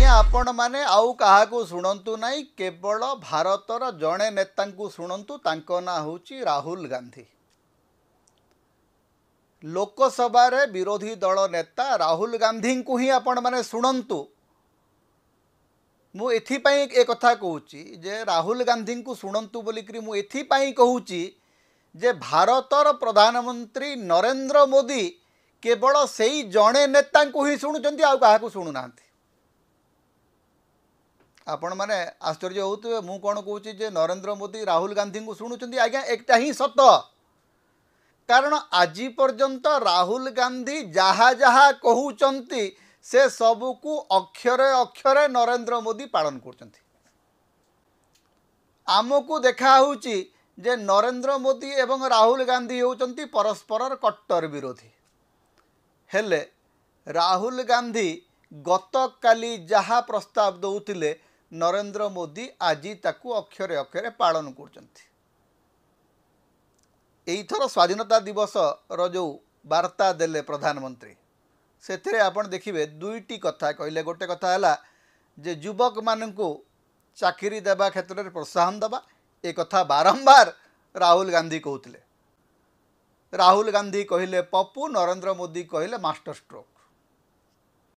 आपण माने आउ काहाकू शुणंतु नहीं केवल भारतर जड़े नेता शुणंतु तांको ना होची राहुल गांधी। लोकसभा रे विरोधी दल नेता राहुल गांधी को ही आपण माने शुणंतु। मु एथिपाई ए कथा कहूची जे राहुल गांधी को शुणंतु बोलिकरी मु एथिपाई कहूची जे भारतर प्रधानमंत्री नरेंद्र मोदी केवल सेई जड़े नेता को ही शुणुचंती आउ काहाकू शुणु नांती। आपण माने आश्चर्य होते मु कौन कहूँ जे नरेंद्र मोदी राहुल गांधी को शुणुचंती आज्ञा एकटा ही सत। कारण आज पर्यंत राहुल गांधी जहा जहा कहउचंती से सबू को अक्षरे अक्षरे नरेंद्र मोदी पालन करचंती। आमको देखा होउची जे नरेंद्र मोदी एवं राहुल गांधी होउचंती परस्पर कट्टर विरोधी। हेले राहुल गांधी गतकाली जहा प्रस्ताव दौतिले नरेंद्र मोदी आज ताकू अक्षरे अक्षरे पालन करचंती। एइथर स्वाधीनता दिवस रो जो वार्ता देले प्रधानमंत्री से आपण देखिए दुईटी कथा कहले। गोटे कथा है जे युवक मानू चाकरी देवा क्षेत्र में प्रोत्साहन दबा ए कथा बारंबार राहुल गांधी कहते। राहुल गांधी कहले पप्पू, नरेंद्र मोदी कहले मास्टर स्ट्रोक।